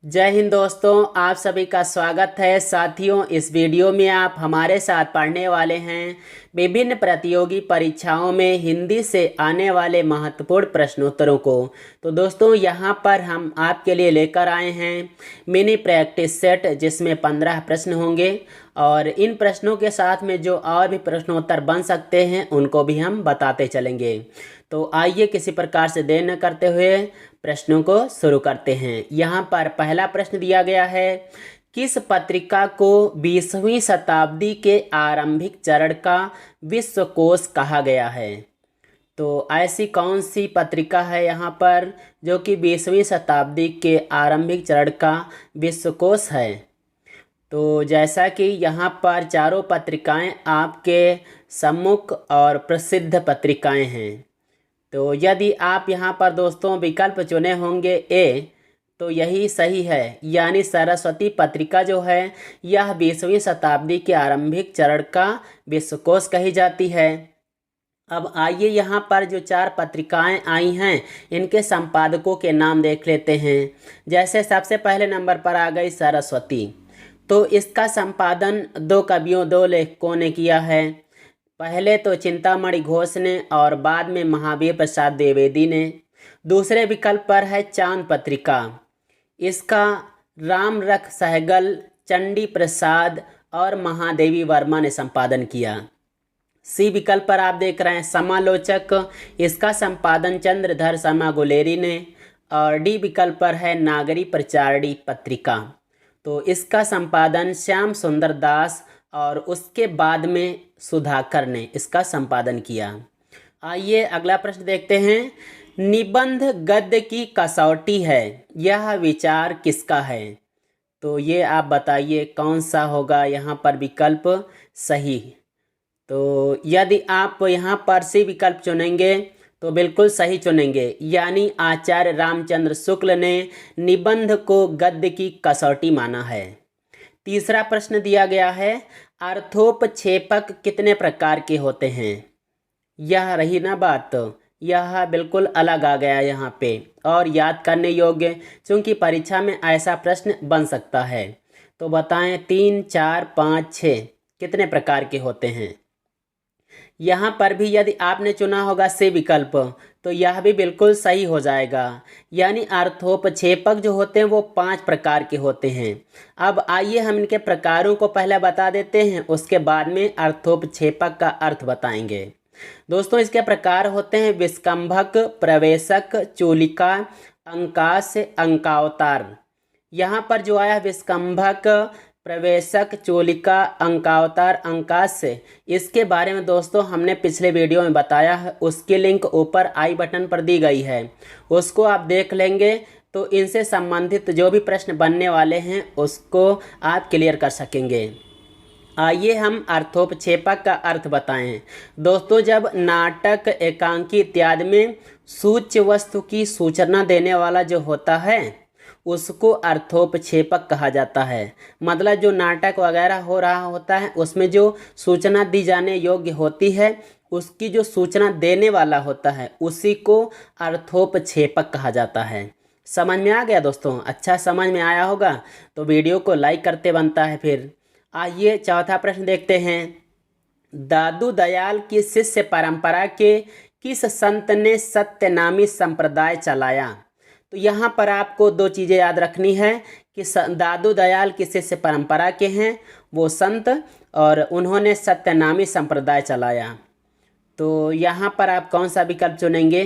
जय हिंद दोस्तों, आप सभी का स्वागत है। साथियों, इस वीडियो में आप हमारे साथ पढ़ने वाले हैं विभिन्न प्रतियोगी परीक्षाओं में हिंदी से आने वाले महत्वपूर्ण प्रश्नोत्तरों को। तो दोस्तों, यहाँ पर हम आपके लिए लेकर आए हैं मिनी प्रैक्टिस सेट, जिसमें 15 प्रश्न होंगे और इन प्रश्नों के साथ में जो और भी प्रश्नोत्तर बन सकते हैं उनको भी हम बताते चलेंगे। तो आइए किसी प्रकार से देर न करते हुए प्रश्नों को शुरू करते हैं। यहाँ पर पहला प्रश्न दिया गया है, किस पत्रिका को 20वीं शताब्दी के आरंभिक चरण का विश्वकोश कहा गया है? तो ऐसी कौन सी पत्रिका है यहाँ पर जो कि 20वीं शताब्दी के आरंभिक चरण का विश्वकोश है? तो जैसा कि यहाँ पर चारों पत्रिकाएं आपके सम्मुख और प्रसिद्ध पत्रिकाएं हैं, तो यदि आप यहाँ पर दोस्तों विकल्प चुने होंगे ए, तो यही सही है। यानी सरस्वती पत्रिका जो है यह 20वीं शताब्दी के आरंभिक चरण का विश्वकोश कही जाती है। अब आइए यहाँ पर जो 4 पत्रिकाएं आई हैं इनके संपादकों के नाम देख लेते हैं। जैसे सबसे पहले नंबर पर आ गई सरस्वती, तो इसका संपादन 2 कवियों 2 लेखकों ने किया है। पहले तो चिंतामणि घोष ने और बाद में महावीर प्रसाद द्विवेदी ने। दूसरे विकल्प पर है चांद पत्रिका, इसका रामरख सहगल, चंडी प्रसाद और महादेवी वर्मा ने संपादन किया। सी विकल्प पर आप देख रहे हैं समालोचक, इसका संपादन चंद्रधर शर्मा गुलेरी ने। और डी विकल्प पर है नागरी प्रचारणी पत्रिका, तो इसका संपादन श्याम सुंदर दास और उसके बाद में सुधाकर ने इसका संपादन किया। आइए अगला प्रश्न देखते हैं, निबंध गद्य की कसौटी है, यह विचार किसका है? तो ये आप बताइए कौन सा होगा यहाँ पर विकल्प सही। तो यदि आप यहाँ पर सी विकल्प चुनेंगे तो बिल्कुल सही चुनेंगे, यानी आचार्य रामचंद्र शुक्ल ने निबंध को गद्य की कसौटी माना है। तीसरा प्रश्न दिया गया है, अर्थोपक्षेपक कितने प्रकार के होते हैं? यह रही ना बात, यह बिल्कुल अलग आ गया यहाँ पे और याद करने योग्य, क्योंकि परीक्षा में ऐसा प्रश्न बन सकता है। तो बताएं 3, 4, 5, 6 कितने प्रकार के होते हैं? यहाँ पर भी यदि आपने चुना होगा से विकल्प तो यह भी बिल्कुल सही हो जाएगा। यानी अर्थोपक्षेपक जो होते हैं वो 5 प्रकार के होते हैं। अब आइए हम इनके प्रकारों को पहले बता देते हैं, उसके बाद में अर्थोपक्षेपक का अर्थ बताएंगे। दोस्तों, इसके प्रकार होते हैं विस्कंभक, प्रवेशक, चूलिका, अंकाश, अंकावतार। यहाँ पर जो आया विस्कंभक, प्रवेशक, चूलिका, अंकावतार, अंकाश से, इसके बारे में दोस्तों हमने पिछले वीडियो में बताया है, उसकी लिंक ऊपर आई बटन पर दी गई है, उसको आप देख लेंगे तो इनसे संबंधित जो भी प्रश्न बनने वाले हैं उसको आप क्लियर कर सकेंगे। आइए हम अर्थोपक्षेपक का अर्थ बताएं। दोस्तों, जब नाटक, एकांकी इत्यादि में सूच्य वस्तु की सूचना देने वाला जो होता है उसको अर्थोपक्षेपक कहा जाता है। मतलब जो नाटक वगैरह हो रहा होता है उसमें जो सूचना दी जाने योग्य होती है, उसकी जो सूचना देने वाला होता है उसी को अर्थोपक्षेपक कहा जाता है। समझ में आ गया दोस्तों? अच्छा समझ में आया होगा तो वीडियो को लाइक करते बनता है। फिर आइए चौथा प्रश्न देखते हैं, दादू दयाल की शिष्य परंपरा के किस संत ने सत्यनामी संप्रदाय चलाया? तो यहाँ पर आपको 2 चीज़ें याद रखनी है कि दादू दयाल किस शिष्य परंपरा के हैं वो संत, और उन्होंने सत्यनामी संप्रदाय चलाया। तो यहाँ पर आप कौन सा विकल्प चुनेंगे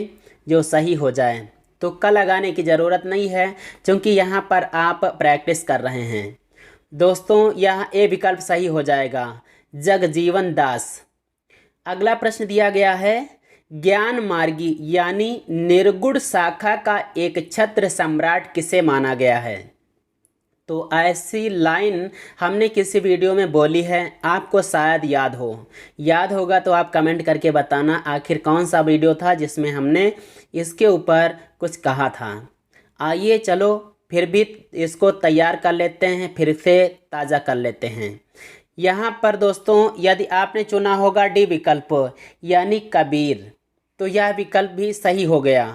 जो सही हो जाए? तुक्का लगाने की ज़रूरत नहीं है, क्योंकि यहाँ पर आप प्रैक्टिस कर रहे हैं। दोस्तों, यह ए विकल्प सही हो जाएगा, जगजीवन दास। अगला प्रश्न दिया गया है, ज्ञान मार्गी यानी निर्गुण शाखा का एक छत्र सम्राट किसे माना गया है? तो ऐसी लाइन हमने किसी वीडियो में बोली है, आपको शायद याद होगा तो आप कमेंट करके बताना आखिर कौन सा वीडियो था जिसमें हमने इसके ऊपर कुछ कहा था। आइए चलो फिर भी इसको तैयार कर लेते हैं, फिर से ताज़ा कर लेते हैं। यहाँ पर दोस्तों यदि आपने चुना होगा डी विकल्प यानी कबीर, तो यह विकल्प भी सही हो गया।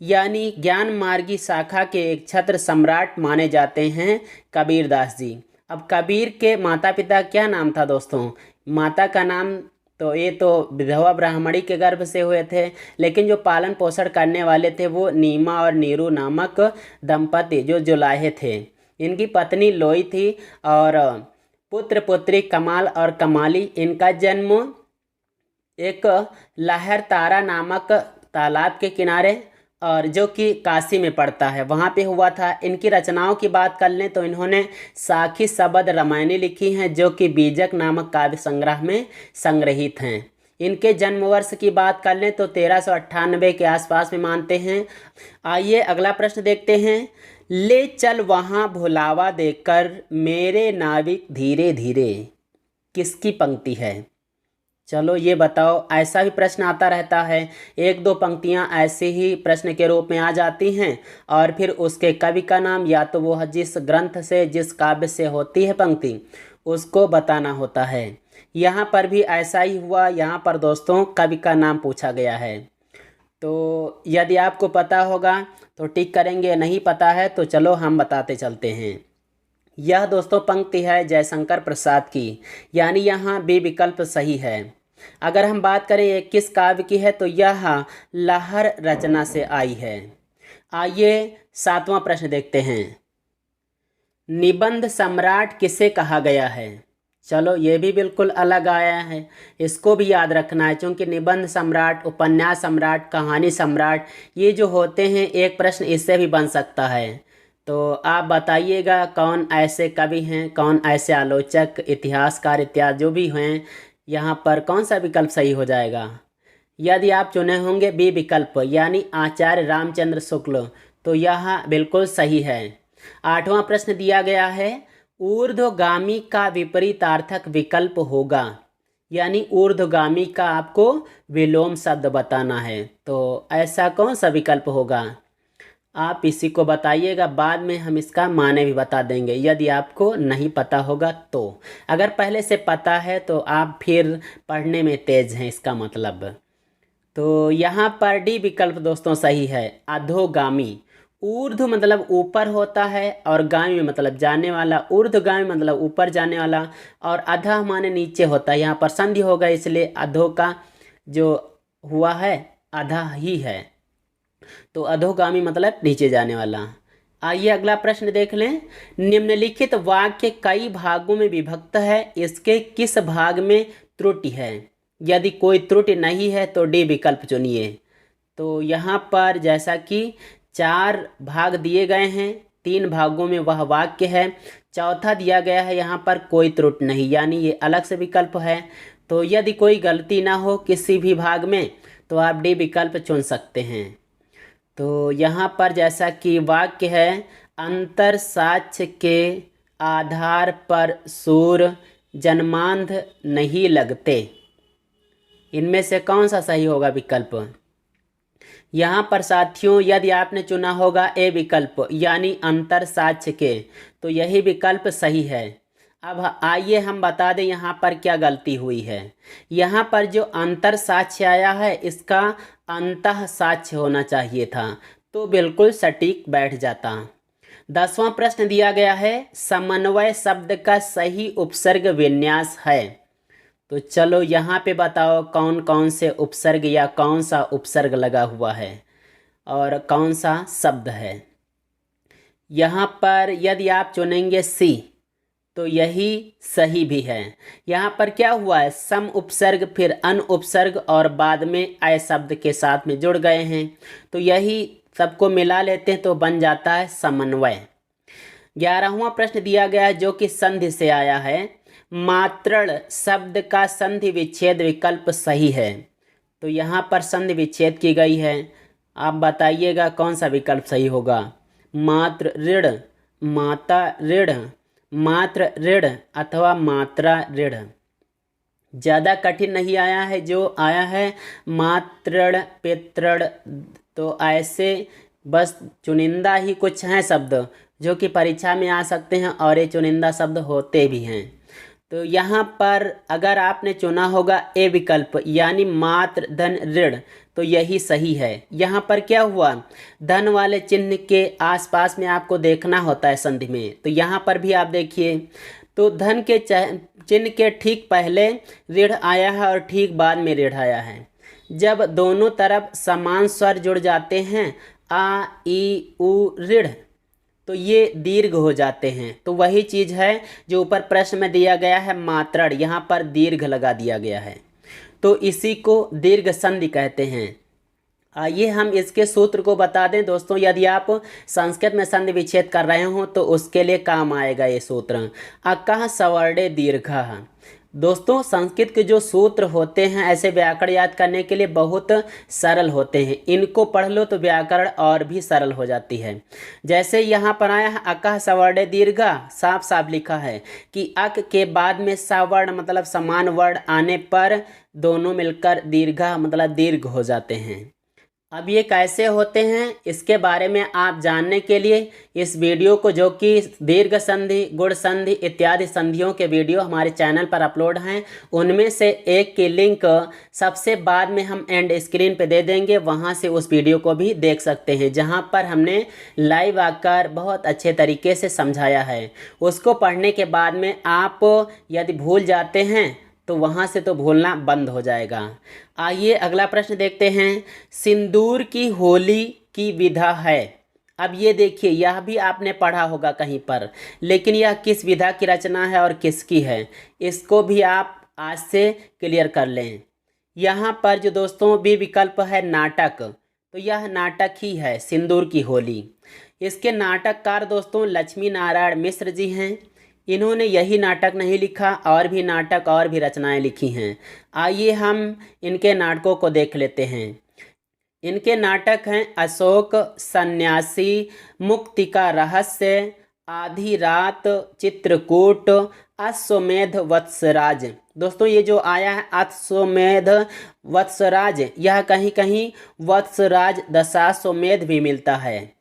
यानी ज्ञान मार्गी शाखा के एक छत्र सम्राट माने जाते हैं कबीरदास जी। अब कबीर के माता पिता क्या नाम था दोस्तों? माता का नाम तो ये तो विधवा ब्राह्मणी के गर्भ से हुए थे, लेकिन जो पालन पोषण करने वाले थे वो नीमा और नीरू नामक दंपति जो जुलाहे थे। इनकी पत्नी लोई थी और पुत्र पुत्री कमाल और कमाली। इनका जन्म एक लहर तारा नामक तालाब के किनारे और जो कि काशी में पड़ता है वहाँ पे हुआ था। इनकी रचनाओं की बात कर लें तो इन्होंने साखी शबद रामायणी लिखी हैं जो कि बीजक नामक काव्य संग्रह में संग्रहित हैं। इनके जन्म वर्ष की बात कर लें तो 1398 के आसपास में मानते हैं। आइए अगला प्रश्न देखते हैं। ले चल वहाँ भुलावा देकर मेरे नाविक धीरे धीरे, किसकी पंक्ति है? चलो ये बताओ। ऐसा भी प्रश्न आता रहता है, एक दो पंक्तियाँ ऐसे ही प्रश्न के रूप में आ जाती हैं और फिर उसके कवि का नाम या तो वो जिस ग्रंथ से जिस काव्य से होती है पंक्ति उसको बताना होता है। यहाँ पर भी ऐसा ही हुआ। यहाँ पर दोस्तों कवि का नाम पूछा गया है, तो यदि आपको पता होगा तो टिक करेंगे, नहीं पता है तो चलो हम बताते चलते हैं। यह दोस्तों पंक्ति है जयशंकर प्रसाद की, यानी यहाँ बी विकल्प सही है। अगर हम बात करें ये किस काव्य की है तो यह लहर रचना से आई है। आइए 7वां प्रश्न देखते हैं। निबंध सम्राट किसे कहा गया है? चलो ये भी बिल्कुल अलग आया है, इसको भी याद रखना है क्योंकि निबंध सम्राट, उपन्यास सम्राट, कहानी सम्राट ये जो होते हैं एक प्रश्न इससे भी बन सकता है। तो आप बताइएगा कौन ऐसे कवि हैं, कौन ऐसे आलोचक, इतिहासकार इत्यादि जो भी हैं, यहाँ पर कौन सा विकल्प सही हो जाएगा? यदि आप चुने होंगे बी विकल्प यानी आचार्य रामचंद्र शुक्ल तो यह बिल्कुल सही है। 8वां प्रश्न दिया गया है। ऊर्ध्वगामी का विपरीतार्थक विकल्प होगा, यानी ऊर्ध्वगामी का आपको विलोम शब्द बताना है, तो ऐसा कौन सा विकल्प होगा? आप इसी को बताइएगा, बाद में हम इसका माने भी बता देंगे यदि आपको नहीं पता होगा तो। अगर पहले से पता है तो आप फिर पढ़ने में तेज हैं इसका मतलब। तो यहाँ पर डी विकल्प दोस्तों सही है, अधोगामी। ऊर्ध्व मतलब ऊपर होता है और गामी मतलब जाने वाला, ऊर्ध्वगामी मतलब ऊपर जाने वाला और अधः माने नीचे होता है। यहाँ पर संधि होगा इसलिए अधो का जो हुआ है अधः ही है, तो अधोगामी मतलब नीचे जाने वाला। आइए अगला प्रश्न देख लें। निम्नलिखित वाक्य कई भागों में विभक्त है, इसके किस भाग में त्रुटि है? यदि कोई त्रुटि नहीं है तो डी विकल्प चुनिए। तो यहाँ पर जैसा कि 4 भाग दिए गए हैं, 3 भागों में वह वाक्य है, चौथा दिया गया है यहाँ पर कोई त्रुटि नहीं, यानी ये अलग से विकल्प है। तो यदि कोई गलती ना हो किसी भी भाग में तो आप डी विकल्प चुन सकते हैं। तो यहाँ पर जैसा कि वाक्य है, अंतर साक्ष्य के आधार पर सूर जन्मांध नहीं लगते, इनमें से कौन सा सही होगा विकल्प? यहाँ पर साथियों यदि आपने चुना होगा ए विकल्प यानी अंतर साक्ष्य के, तो यही विकल्प सही है। अब आइए हम बता दें यहाँ पर क्या गलती हुई है। यहाँ पर जो अंतर साक्ष्य आया है इसका अंतः साक्ष्य होना चाहिए था, तो बिल्कुल सटीक बैठ जाता। 10वां प्रश्न दिया गया है, समन्वय शब्द का सही उपसर्ग विन्यास है। तो चलो यहाँ पे बताओ कौन कौन से उपसर्ग या कौन सा उपसर्ग लगा हुआ है और कौन सा शब्द है। यहाँ पर यदि आप चुनेंगे सी तो यही सही भी है। यहाँ पर क्या हुआ है, सम उपसर्ग फिर अन उपसर्ग और बाद में अय शब्द के साथ में जुड़ गए हैं, तो यही सबको मिला लेते हैं तो बन जाता है समन्वय। 11वां प्रश्न दिया गया है जो कि संधि से आया है, मात्रण शब्द का संधि विच्छेद विकल्प सही है। तो यहाँ पर संधि विच्छेद की गई है, आप बताइएगा कौन सा विकल्प सही होगा। मात्र ऋण, माता ऋण, मात्र ऋण अथवा मात्रा ऋण। ज़्यादा कठिन नहीं आया है, जो आया है मातृण पितृण, तो ऐसे बस चुनिंदा ही कुछ हैं शब्द जो कि परीक्षा में आ सकते हैं और ये चुनिंदा शब्द होते भी हैं। तो यहाँ पर अगर आपने चुना होगा ए विकल्प यानी मात्र धन ऋण, तो यही सही है। यहाँ पर क्या हुआ, धन वाले चिन्ह के आसपास में आपको देखना होता है संधि में, तो यहाँ पर भी आप देखिए, तो धन के चिन्ह के ठीक पहले ऋण आया है और ठीक बाद में ऋण आया है। जब दोनों तरफ समान स्वर जुड़ जाते हैं, आ ई उ ऋण, तो ये दीर्घ हो जाते हैं। तो वही चीज़ है जो ऊपर प्रश्न में दिया गया है मात्रण, यहाँ पर दीर्घ लगा दिया गया है, तो इसी को दीर्घ संधि कहते हैं। आइए हम इसके सूत्र को बता दें दोस्तों, यदि आप संस्कृत में संधि विच्छेद कर रहे हो तो उसके लिए काम आएगा ये सूत्र, अकः सवर्णे दीर्घः। दोस्तों संस्कृत के जो सूत्र होते हैं ऐसे व्याकरण याद करने के लिए बहुत सरल होते हैं, इनको पढ़ लो तो व्याकरण और भी सरल हो जाती है। जैसे यहाँ पर आया है अकः सवर्णे दीर्घः, साफ साफ लिखा है कि अक के बाद में सवर्ण मतलब समान वर्ण आने पर दोनों मिलकर दीर्घा मतलब दीर्घ हो जाते हैं। अब ये कैसे होते हैं इसके बारे में आप जानने के लिए इस वीडियो को, जो कि दीर्घ संधि, गुण संधि इत्यादि संधियों के वीडियो हमारे चैनल पर अपलोड हैं, उनमें से एक की लिंक सबसे बाद में हम एंड स्क्रीन पे दे देंगे, वहां से उस वीडियो को भी देख सकते हैं, जहां पर हमने लाइव आकर बहुत अच्छे तरीके से समझाया है। उसको पढ़ने के बाद में आप यदि भूल जाते हैं तो वहाँ से तो भूलना बंद हो जाएगा। आइए अगला प्रश्न देखते हैं, सिंदूर की होली की विधा है। अब ये देखिए, यह भी आपने पढ़ा होगा कहीं पर, लेकिन यह किस विधा की रचना है और किसकी है, इसको भी आप आज से क्लियर कर लें। यहाँ पर जो दोस्तों बी विकल्प है नाटक, तो यह नाटक ही है सिंदूर की होली। इसके नाटककार दोस्तों लक्ष्मी नारायण मिश्र जी हैं। इन्होंने यही नाटक नहीं लिखा, और भी नाटक और भी रचनाएं लिखी हैं। आइए हम इनके नाटकों को देख लेते हैं। इनके नाटक हैं अशोक सन्यासी, मुक्ति का रहस्य, आधी रात, चित्रकूट, अश्वमेध वत्सराज। दोस्तों ये जो आया है अश्वमेध वत्सराज, यह कहीं कहीं वत्सराज दशाश्वमेध भी मिलता है,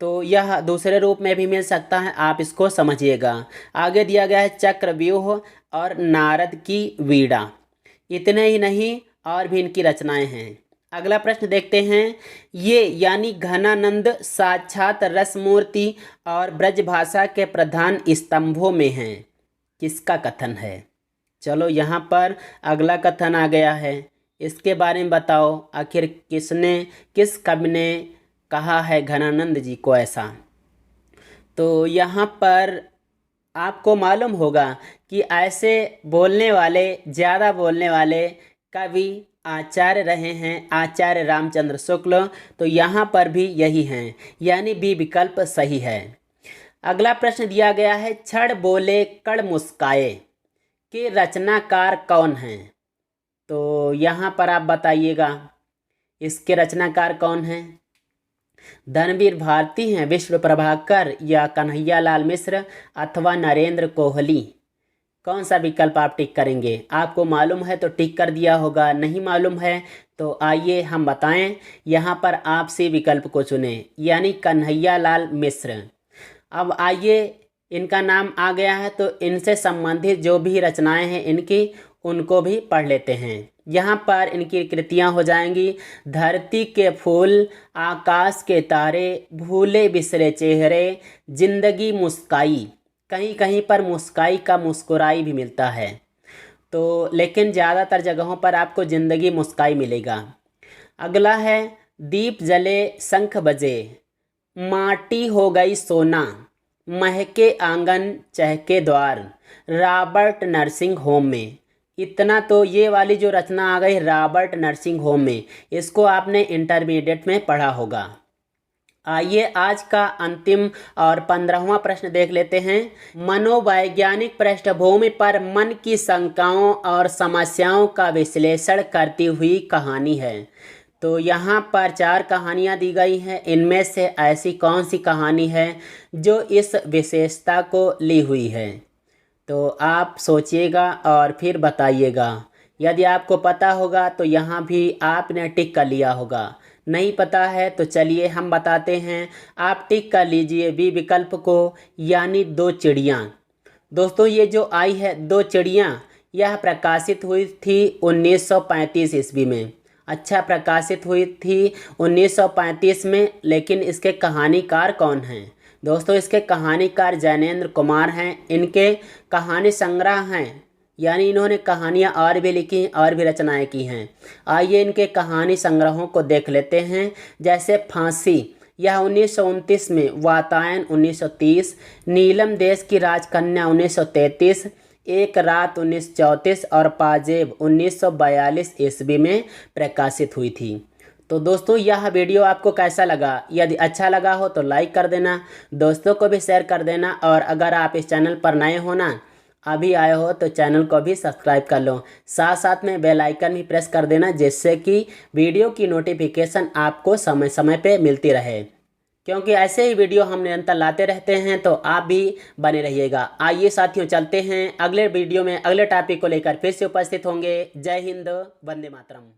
तो यह दूसरे रूप में भी मिल सकता है, आप इसको समझिएगा। आगे दिया गया है चक्रव्यूह और नारद की वीणा। इतने ही नहीं, और भी इनकी रचनाएं हैं। अगला प्रश्न देखते हैं, ये यानी घनानंद साक्षात रसमूर्ति और ब्रजभाषा के प्रधान स्तंभों में हैं, किसका कथन है? चलो यहाँ पर अगला कथन आ गया है, इसके बारे में बताओ, आखिर किसने, किस कवि ने कहा है घनानंद जी को ऐसा? तो यहाँ पर आपको मालूम होगा कि ऐसे बोलने वाले, ज़्यादा बोलने वाले कवि आचार्य रहे हैं आचार्य रामचंद्र शुक्ल, तो यहाँ पर भी यही हैं, यानी बी विकल्प सही है। अगला प्रश्न दिया गया है, छड़ बोले कड़ मुस्काए के रचनाकार कौन हैं? तो यहाँ पर आप बताइएगा इसके रचनाकार कौन हैं? धनवीर भारती हैं, विश्व प्रभाकर, या कन्हैया लाल मिश्र, अथवा नरेंद्र कोहली? कौन सा विकल्प आप टिक करेंगे? आपको मालूम है तो टिक कर दिया होगा, नहीं मालूम है तो आइए हम बताएं। यहाँ पर आप सी विकल्प को चुनें, यानी कन्हैया लाल मिश्र। अब आइए, इनका नाम आ गया है तो इनसे संबंधित जो भी रचनाएं हैं इनकी, उनको भी पढ़ लेते हैं। यहाँ पर इनकी कृतियाँ हो जाएंगी, धरती के फूल, आकाश के तारे, भूले बिसरे चेहरे, जिंदगी मुस्काई। कहीं कहीं पर मुस्काई का मुस्कुराई भी मिलता है, तो लेकिन ज़्यादातर जगहों पर आपको जिंदगी मुस्काई मिलेगा। अगला है, दीप जले शंख बजे, माटी हो गई सोना, महके आंगन चहके द्वार, रॉबर्ट नर्सिंग होम में। इतना तो ये वाली जो रचना आ गई रॉबर्ट नर्सिंग होम में, इसको आपने इंटरमीडिएट में पढ़ा होगा। आइए आज का अंतिम और 15वां प्रश्न देख लेते हैं। मनोवैज्ञानिक पृष्ठभूमि पर मन की शंकाओं और समस्याओं का विश्लेषण करती हुई कहानी है। तो यहाँ पर 4 कहानियाँ दी गई हैं, इनमें से ऐसी कौन सी कहानी है जो इस विशेषता को ली हुई है? तो आप सोचिएगा और फिर बताइएगा। यदि आपको पता होगा तो यहाँ भी आपने टिक कर लिया होगा, नहीं पता है तो चलिए हम बताते हैं। आप टिक कर लीजिए बी विकल्प को, यानी 2 चिड़ियाँ। दोस्तों ये जो आई है दो चिड़ियाँ, यह प्रकाशित हुई थी 1935 ईस्वी में। अच्छा, प्रकाशित हुई थी 1935 में, लेकिन इसके कहानीकार कौन हैं? दोस्तों इसके कहानीकार जैनेंद्र कुमार हैं। इनके कहानी संग्रह हैं, यानी इन्होंने कहानियाँ और भी लिखी और भी रचनाएं की हैं। आइए इनके कहानी संग्रहों को देख लेते हैं। जैसे फांसी, यह 1929 में, वातायन 1930, नीलम देश की राजकन्या 1933, एक रात 1934 और पाजेब 1942 ईस्वी में प्रकाशित हुई थी। तो दोस्तों यह वीडियो आपको कैसा लगा? यदि अच्छा लगा हो तो लाइक कर देना, दोस्तों को भी शेयर कर देना, और अगर आप इस चैनल पर नए हो ना, अभी आए हो, तो चैनल को भी सब्सक्राइब कर लो। साथ साथ में बेल आइकन भी प्रेस कर देना, जिससे कि वीडियो की नोटिफिकेशन आपको समय समय पे मिलती रहे, क्योंकि ऐसे ही वीडियो हम निरंतर लाते रहते हैं। तो आप भी बने रहिएगा। आइए साथियों चलते हैं, अगले वीडियो में अगले टॉपिक को लेकर फिर से उपस्थित होंगे। जय हिंद, वंदे मातरम।